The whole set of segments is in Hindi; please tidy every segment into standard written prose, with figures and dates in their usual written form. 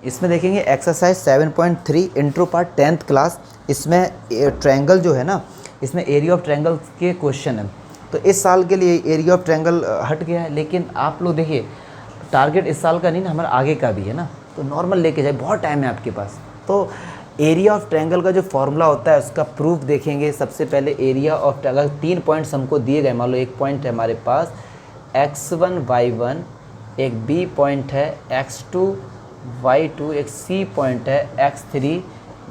इसमें देखेंगे exercise 7.3 intro part 10th class. इसमें ट्रायंगल जो है ना, इसमें एरिया ऑफ ट्रायंगल के क्वेश्चन है। तो इस साल के लिए एरिया ऑफ ट्रायंगल हट गया है, लेकिन आप लोग देखिए टारगेट इस साल का नहीं ना, हमारा आगे का भी है ना, तो नॉर्मल लेके जाए, बहुत टाइम है आपके पास। तो एरिया ऑफ ट्रायंगल का जो फॉर्मूला होता है उसका प्रूफ देखेंगे। सबसे पहले एरिया ऑफ, अगर 3 पॉइंट्स हमको दिए गए, मान लो एक पॉइंट है हमारे पास x1 y1, एक b पॉइंट है x2 y2, एक c पॉइंट है x3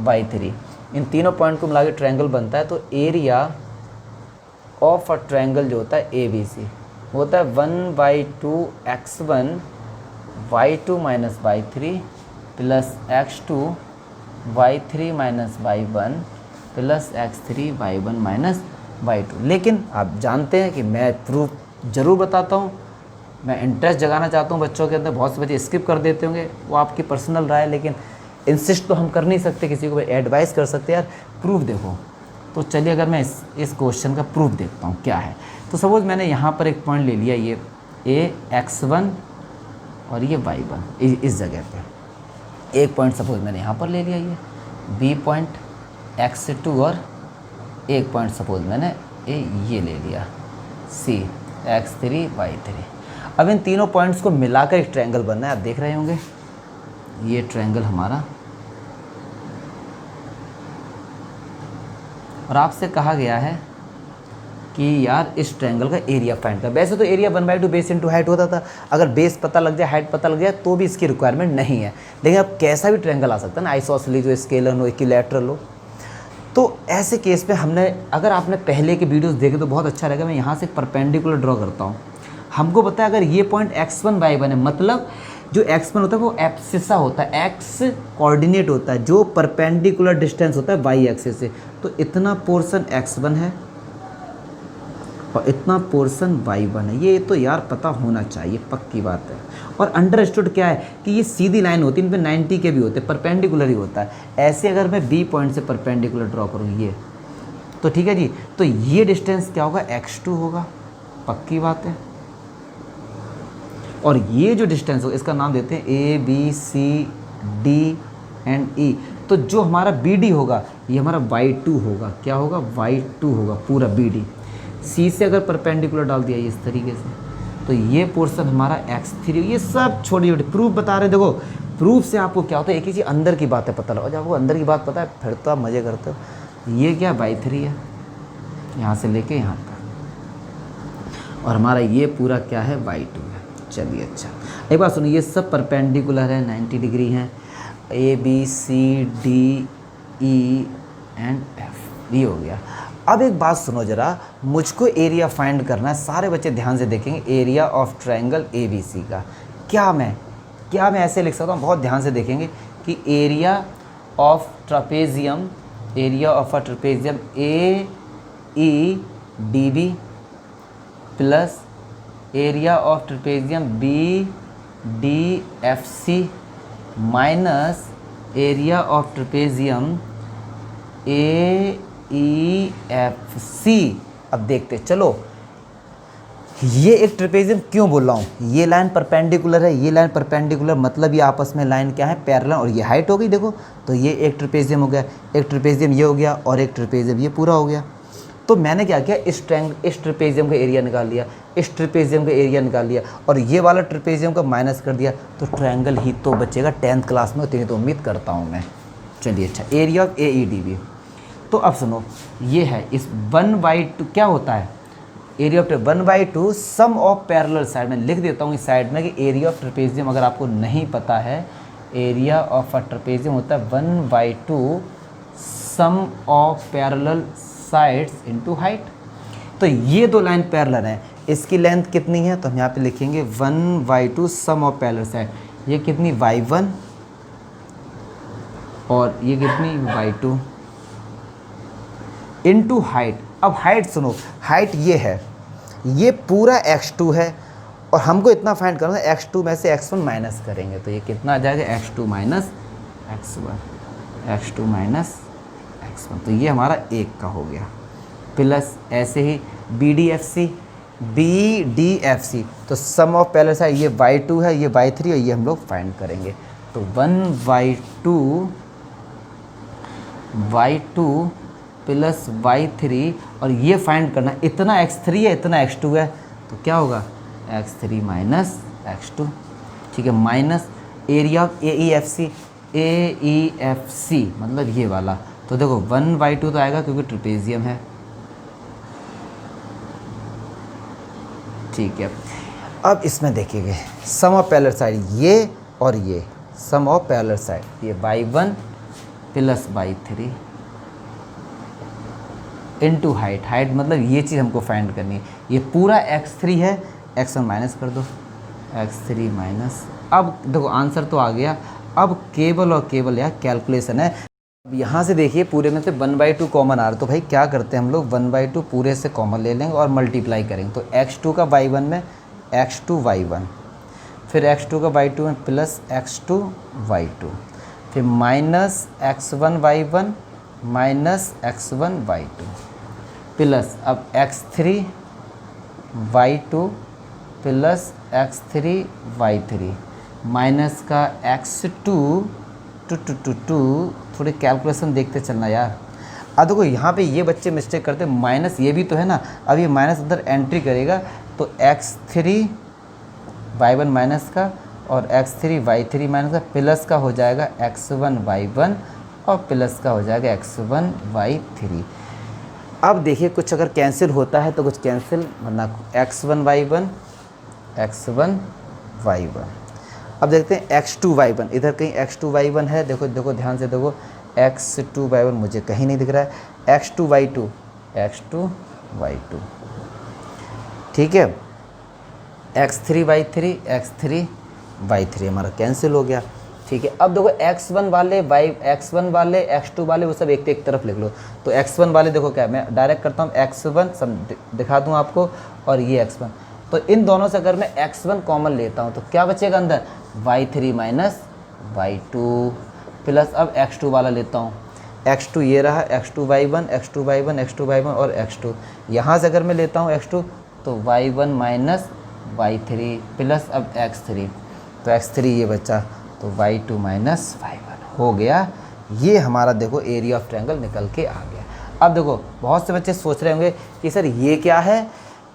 y3, इन तीनों पॉइंट को मिला के ट्रायंगल बनता है। तो एरिया ऑफ अ ट्रायंगल जो होता है ABC होता है 1/2 x1 y2 minus y3 plus x2 y3 minus y1 plus x3 y1 minus y2। लेकिन आप जानते हैं कि मैं प्रूफ ज़रूर बताता हूँ, मैं इंटरेस्ट जगाना चाहता हूँ बच्चों के अंदर। बहुत से बच्चे स्किप कर देते होंगे, वो आपकी पर्सनल राय है, लेकिन इंसिस्ट तो हम कर नहीं सकते, किसी को एडवाइस कर सकते यार प्रूफ देखो। तो चलिए अगर मैं इस क्वेश्चन का प्रूफ देखता हूँ क्या है। तो सपोज मैंने यहाँ पर एक पॉइंट ले लिया, ये a x1 और ये y1, इस जगह पे एक पॉइंट सपोज मैंने यहाँ पर ले लिया, ये b पॉइंट x2 और एक पॉइंट सपोज मैंने ये ले लिया c x3 y3। अब इन तीनों पॉइंट्स को मिलाकर एक ट्रायंगल बनना है। आप देख रहे होंगे ये ट्रायंगल हमारा, और आपसे कहा गया है कि यार इस ट्रायंगल का एरिया फाइंड कर। वैसे तो एरिया 1/2 बेस इंटू हाइट होता था, अगर बेस पता लग जाए हाइट पता लग जाए तो भी इसकी रिक्वायरमेंट नहीं है। लेकिन अब कैसा भी ट्रायंगल आ सकता है ना, आइसोसेलेस हो, स्केलर हो, इक्विलैटरल हो। तो ऐसे केस में हमने, अगर आपने पहले के वीडियोस देखे तो बहुत अच्छा रहेगा। मैं यहाँ से परपेंडिकुलर ड्रॉ करता हूँ। हमको पता है अगर ये पॉइंट x1 y1 है, मतलब जो x1 होता है वो एब्सिसा होता है, x कोऑर्डिनेट होता है, जो परपेंडिकुलर डिस्टेंस होता है y एक्सिस से। तो इतना पोर्शन x1 है और इतना पोर्शन y1 है। ये तो यार पता होना चाहिए, पक्की बात है। और अंडरस्टूड क्या है कि ये सीधी लाइन होती है, इन पे 90 के भी होते हैं, परपेंडिकुलर ही होता है। ऐसे अगर मैं b पॉइंट से परपेंडिकुलर ड्रॉ करूँ ये, तो ठीक है जी, तो ये डिस्टेंस क्या होगा, x2 होगा, पक्की बात है। और ये जो डिस्टेंस होगा इसका नाम देते हैं A B C D and E। तो जो हमारा BD होगा ये हमारा y2 होगा। क्या होगा, y2 होगा पूरा BD। C से अगर परपेंडिकुलर डाल दिया इस तरीके से, तो ये पोर्शन हमारा x3। ये सब छोटी छोटी प्रूफ बता रहे हैं। देखो प्रूफ से आपको क्या होता है, एक ही चीज़ अंदर की बातें पता लगा। जब आपको अंदर की बात पता है फिर तो आप मज़े करते हो। ये क्या y3 है, यहाँ से लेके यहाँ तक, और हमारा ये पूरा क्या है, y2 है। चलिए अच्छा, एक बात सुनिए, ये सब परपेंडिकुलर है, 90 डिग्री हैं, A B C D E and F, ये हो गया। अब एक बात सुनो ज़रा, मुझको एरिया फाइंड करना है। सारे बच्चे ध्यान से देखेंगे एरिया ऑफ ट्रायंगल ABC का। क्या मैं ऐसे लिख सकता हूँ, बहुत ध्यान से देखेंगे कि area of trapezium, area of a trapezium AEDB plus area of trapezium BDFC minus area of trapezium AEFC। अब देखते चलो, ये एक ट्रापेजियम क्यों बोल रहा हूँ, ये लाइन परपेंडिकुलर है, ये लाइन परपेंडिकुलर, मतलब ये आपस में लाइन क्या है, पैरेलल, और ये हाइट हो गई। देखो तो ये एक ट्रापेजियम हो गया, एक ट्रापेजियम ये हो गया, और एक ट्रापेजियम ये पूरा हो गया। तो मैंने क्या किया, इस ट्रापेजियम का एरिया निकाल लिया, इस ट्रापेजियम का एरिया निकाल लिया, और ये वाला ट्रापेजियम का माइनस कर दिया, तो ट्रायंगल ही तो बचेगा। 10th क्लास में उतनी तो उम्मीद करता हूँ मैं। चलिए अच्छा, एरिया ऑफ AEDB। तो अब सुनो, ये है इस 1/2 क्या होता है, area of 1/2 sum of parallel side. मैं लिख देता हूँ इस साइड में कि एरिया ऑफ ट्रापेजियम, अगर आपको नहीं पता है, एरिया ऑफ अ ट्रापेजियम होता है 1/2 sum of parallel sides into height. तो ये दो लाइन पैरेलल हैं, इसकी लेंथ कितनी है, तो हम यहाँ पे लिखेंगे 1/2 सम ऑफ पैरेलल साइड। ये कितनी, y1, और ये कितनी, y2 इनटू हाइट। अब हाइट सुनो, हाइट ये है, ये पूरा x2 है, और हमको इतना फाइंड करना है, x2 में से x1 माइनस करेंगे, तो ये कितना आ जाएगा, x2 माइनस x1, तो ये हमारा 1 का हो गया। प्लस ऐसे ही BDFC, तो सम ऑफ पैरेलल साइड, ये y2 है, ये y3 है, ये हम लोग फाइंड करेंगे। तो 1/2 प्लस y3, और ये फाइंड करना इतना x3 है इतना x2 है, तो क्या होगा x3 माइनस x2, ठीक है, माइनस एरिया ऑफ AEFC मतलब ये वाला। तो देखो 1/2 तो आएगा क्योंकि ट्रिपेजियम है, ठीक है। अब इसमें देखिए सम ऑफ पैरेलल साइड ये और ये, सम ऑफ पैरेलल साइड ये y1 plus y3 into height, height मतलब ये चीज़ हमको फाइंड करनी है। ये पूरा x3 है, x1 माइनस कर दो, x3 माइनस। अब देखो आंसर तो आ गया। अब केवल और केवल यार कैलकुलेशन है। अब यहाँ से देखिए पूरे में से 1/2 कॉमन आ रहा, तो भाई क्या करते हैं हम लोग 1/2 पूरे से कॉमन ले लेंगे और मल्टीप्लाई करेंगे। तो x2 का y1 में x2 y1, फिर x2 का y2 में प्लस x2 y2, फिर minus x1 y1 minus x1 y2 plus अब x3 y2 plus x3 y3 minus का x2 टू थोड़ी कैलकुलेशन देखते चलना यार। अब देखो यहाँ पे ये बच्चे मिस्टेक करते हैं, माइनस ये भी तो है ना, अब ये माइनस उधर एंट्री करेगा तो x3 y1 माइनस का और x3 y3 माइनस का प्लस का हो जाएगा x1 y1 और प्लस का हो जाएगा x1 y3। अब देखिए कुछ अगर कैंसिल होता है तो कुछ कैंसिल, वरना x1 y1। अब देखते हैं x2 y1, इधर कहीं x2 y1 है, देखो देखो ध्यान से देखो, x2 y1 मुझे कहीं नहीं दिख रहा है, x2 y2, ठीक है, x3 y3 हमारा कैंसिल हो गया, ठीक है। अब देखो x1 वाले x2 वाले वो सब एक तरफ लिख लो। तो x1 वाले देखो क्या है, मैं डायरेक्ट करता हूँ x1 सब दिखा दूँ आपको, और ये x1, तो इन दोनों से अगर मैं x1 कॉमन लेता हूँ तो क्या बचेगा अंदर y3 माइनस y2 प्लस अब x2 वाला लेता हूँ, x2 ये रहा, x2 y1 और x2, यहाँ से अगर मैं लेता हूँ x2 तो y1 माइनस y3 प्लस अब x3, तो x3 ये बचा, तो y2 माइनस y1 हो गया। ये हमारा देखो एरिया ऑफ ट्रायंगल निकल के आ गया। अब देखो बहुत से बच्चे सोच रहे होंगे कि सर ये क्या है,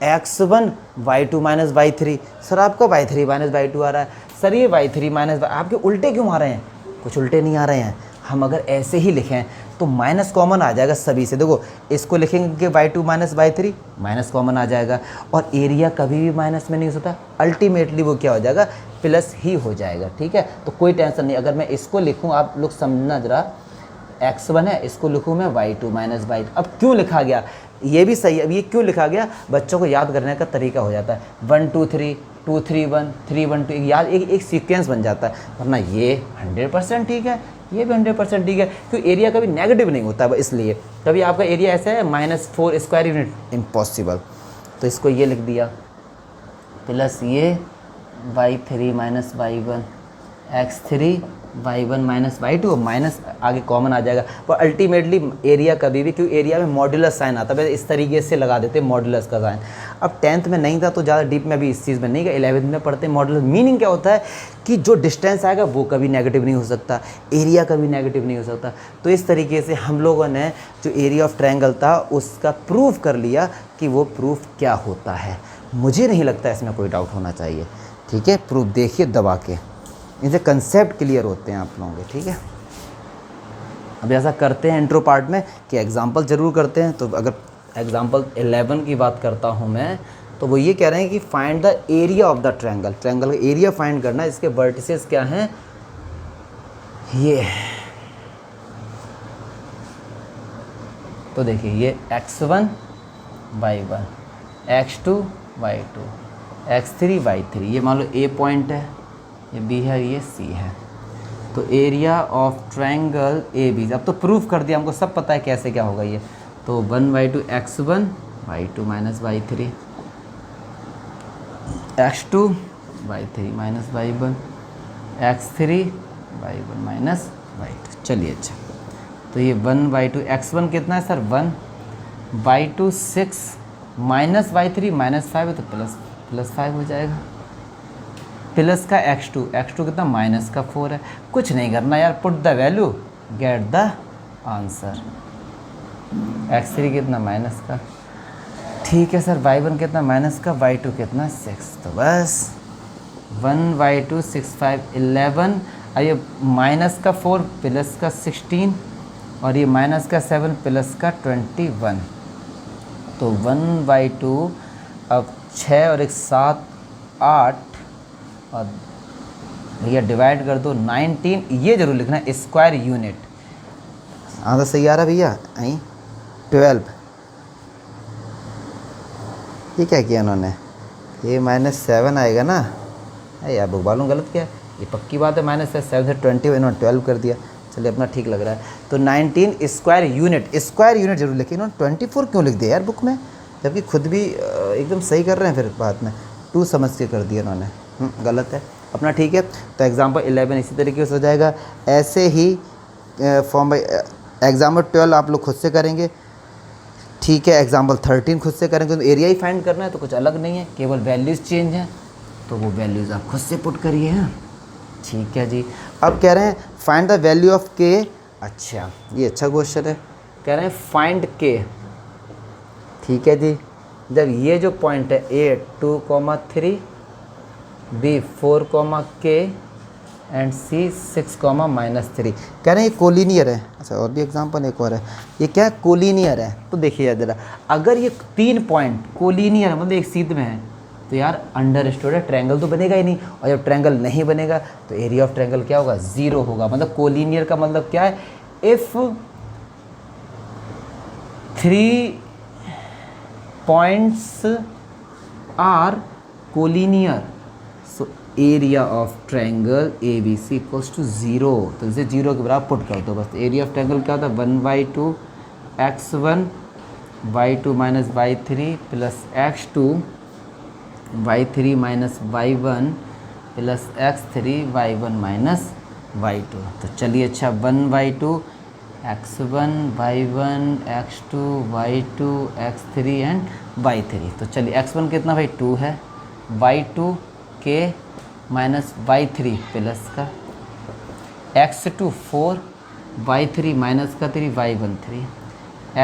x1 y2 minus y3, sir आपको y3 माइनस y2 आ रहा है, सर ये y3 माइनस आपके उल्टे क्यों आ रहे हैं? कुछ उल्टे नहीं आ रहे हैं, हम अगर ऐसे ही लिखें तो माइनस कॉमन आ जाएगा सभी से। देखो इसको लिखेंगे y2 minus y3, minus common आ जाएगा, और एरिया कभी भी माइनस में नहीं हो सकता, अल्टीमेटली वो क्या हो जाएगा, प्लस ही हो जाएगा, ठीक है। तो कोई टेंशन नहीं, अगर मैं इसको लिखूँ, आप लोग समझना जरा, x1 है, इसको लिखूँ मैं y2 माइनस y। अब क्यों लिखा गया ये भी सही है, अब ये क्यों लिखा गया, बच्चों को याद करने का तरीका हो जाता है, 1 2 3 2 3 1 3 1 2, याद एक सीक्वेंस बन जाता है। वरना ये 100% ठीक है, ये भी 100% ठीक है, क्योंकि एरिया कभी नेगेटिव नहीं होता है, इसलिए कभी आपका एरिया ऐसा है -4 स्क्वायर यूनिट, इम्पॉसिबल। तो इसको ये लिख दिया, प्लस ये y3 minus y1 x3 y1 minus y2, minus आगे कॉमन आ जाएगा, पर अल्टीमेटली एरिया कभी भी, क्योंकि एरिया में मॉड्यूलस साइन आता है, इस तरीके से लगा देते हैं मॉड्यूलस का साइन। अब 10th में नहीं था तो ज़्यादा डीप में अभी इस चीज़ में नहीं गया, 11th में पढ़ते हैं मॉड्यूलस। मीनिंग क्या होता है कि जो डिस्टेंस आएगा वो कभी नेगेटिव नहीं हो सकता, एरिया कभी नेगेटिव नहीं हो सकता। तो इस तरीके से हम लोगों ने जो एरिया ऑफ ट्रायंगल था उसका प्रूफ कर लिया कि वो प्रूफ क्या होता है। मुझे नहीं लगता इसमें कोई डाउट होना चाहिए, ठीक है। प्रूफ देखिए दबा के, इनसे कंसेप्ट क्लियर होते हैं आप लोगों के, ठीक है। अब ऐसा करते हैं इंट्रो पार्ट में कि एग्जांपल ज़रूर करते हैं। तो अगर एग्जांपल 11 की बात करता हूं मैं, तो वो ये कह रहे हैं कि find the area of the triangle, triangle का एरिया फाइंड करना है। इसके वर्टिसेस क्या हैं, ये तो देखिए ये x1 y1 x2 y2 x3 y3, ये मान लो A पॉइंट है, ये B है, ये C है। तो एरिया ऑफ ट्रायंगल AB, अब तो प्रूफ कर दिया, हमको सब पता है कैसे क्या होगा ये। तो 1/2 x1 y2 minus y3 x2 y3 minus y1 x3 y1 minus y2। चलिए अच्छा, तो ये 1/2 x1 कितना है सर 1/2 6 माइनस y3 -5 है, तो प्लस 5 हो जाएगा। प्लस का x2 कितना माइनस का 4 है। कुछ नहीं करना यार, put the value get the answer. x3 कितना माइनस का, ठीक है सर। y1 कितना माइनस का, y2 कितना 6। तो बस 1 y2 6 5 11, और ये माइनस का 4 प्लस का 16 और ये माइनस का 7 प्लस का 21। तो 1 y2 अब 6 और 1 7 8 और भैया डिवाइड कर दो 19। ये जरूर लिखना है स्क्वायर यूनिट। आधा सही आ रहा भैया। आई 12। ये क्या किया उन्होंने, ये -7 आएगा ना। अरे यार बुक वालों गलत किया, ये पक्की बात है। -7 से 20 इन्होंने 12 कर दिया। चलिए अपना ठीक लग रहा है। तो 19 स्क्वायर यूनिट जरूर लिखिए। इन्होंने 24 क्यों लिख दिया यार बुक में, जबकि खुद भी एकदम सही कर रहे हैं। फिर बाद में 2 समझ के कर दिया इन्होंने, गलत है अपना। ठीक है, तो एग्जाम्पल 11 इसी तरीके से हो जाएगा। ऐसे ही फॉर्म बाई एग्जाम्पल 12 आप लोग खुद से करेंगे, ठीक है। एग्जाम्पल 13 खुद से करेंगे। तो एरिया ही फाइंड करना है, तो कुछ अलग नहीं है, केवल वैल्यूज़ चेंज हैं, तो वो वैल्यूज़ आप खुद से पुट करिए। हैं ठीक है जी। अब कह रहे हैं फाइंड द वैल्यू ऑफ के। अच्छा, ये अच्छा क्वेश्चन है। कह रहे हैं फाइंड के, ठीक है जी। जब ये जो पॉइंट है A 2,3, B 4,K and C 6,-3, कह रहे हैं ये कोलिनियर है। अच्छा, और भी एग्जांपल एक और है, ये क्या है, कोलिनियर है। तो देखिए ज़रा, अगर ये 3 पॉइंट कोलिनियर है, मतलब एक सीध में है, तो यार अंडरस्टूड है ट्रायंगल तो बनेगा ही नहीं। और जब ट्रायंगल नहीं बनेगा तो एरिया ऑफ ट्रायंगल क्या होगा, 0 होगा। मतलब कोलिनियर का मतलब क्या है, if 3 points are collinear, so area of triangle ABC equals to 0। तो इसे 0 के बराबर पुट कर दो बस। एरिया ऑफ ट्रायंगल क्या होता है, 1/2 x1 y2 minus y3 plus x2 y3 minus y1 plus x3 y1 minus y2। तो चलिए अच्छा, 1/2 x1 y1 x2 y2 x3 and y3। तो चलिए x1 कितना भाई 2 है, y2 k minus y3 plus का, x2 4 y3 माइनस का 3 y1 3,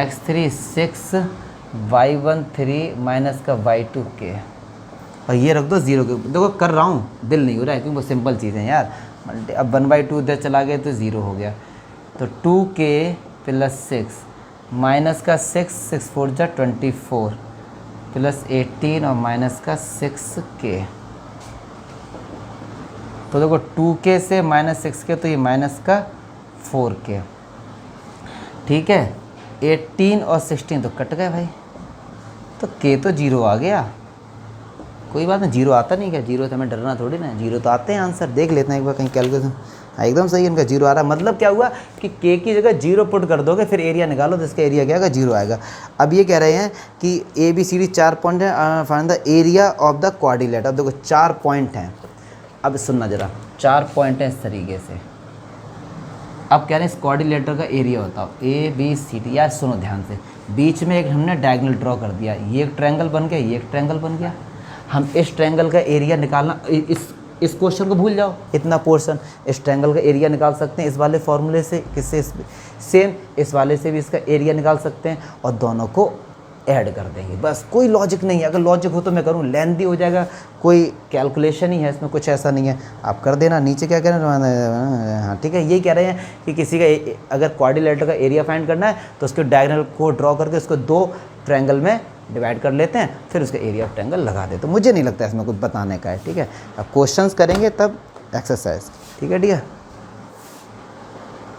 x3 6 y1 3 माइनस का y2 k। और ये रख दो 0 के। देखो कर रहा हूँ, दिल नहीं हो रहा है क्योंकि वो सिंपल चीज़ें यार। अब 1/2 इधर चला गया तो 0 हो गया। तो 2k प्लस 6 माइनस का 6 4 जा 24 प्लस 18 और माइनस का 6k। तो देखो 2k से -6k, तो ये माइनस का 4k, ठीक है। 18 और 16 तो कट गए भाई, तो k तो 0 आ गया। कोई बात नहीं, 0 आता नहीं क्या, 0 से हमें डरना थोड़ी ना, 0 तो आते हैं आंसर। देख लेते हैं एक बार कहीं कैलकुलेशन। हाँ एकदम सही है, इनका 0 आ रहा है। मतलब क्या हुआ कि k की जगह 0 पुट कर दोगे, फिर एरिया निकालो, तो इसका एरिया क्या आएगा, 0 आएगा। अब ये कह रहे हैं कि ABCD 4 पॉइंट है, find the area of the quadrilateral. अब देखो 4 पॉइंट हैं। अब सुनना जरा, 4 पॉइंट हैं इस तरीके से। अब कह रहे हैं इस क्वाड्रिलेटर का एरिया बताओ, ABCD। यार सुनो ध्यान से, बीच में एक हमने डायगोनल ड्रॉ कर दिया, ये एक ट्रायंगल बन गया, ये एक ट्रायंगल बन गया। हम इस ट्रायंगल का एरिया निकालना, इस क्वेश्चन को भूल जाओ, इतना पोर्शन, इस ट्रायंगल का एरिया निकाल सकते हैं इस वाले फॉर्मूले से। किससे, सेम इस वाले से भी इसका एरिया निकाल सकते हैं, और दोनों को ऐड कर देंगे। बस कोई लॉजिक नहीं है, अगर लॉजिक हो तो मैं करूँ, लेंथी हो जाएगा, कोई कैलकुलेशन ही है इसमें, कुछ ऐसा नहीं है। आप कर देना। नीचे क्या कह रहे हैं, हाँ ठीक है, यही कह रहे हैं कि किसी का अगर क्वाड्रिलेटर का एरिया फाइंड करना है तो उसके डायगोनल को ड्रॉ करके उसको 2 ट्रायंगल में डिवाइड कर लेते हैं, फिर उसका एरिया ऑफ ट्रायंगल लगा देते। तो मुझे नहीं लगता इसमें कुछ बताने का है, ठीक है। अब क्वेश्चंस करेंगे तब एक्सरसाइज, ठीक है।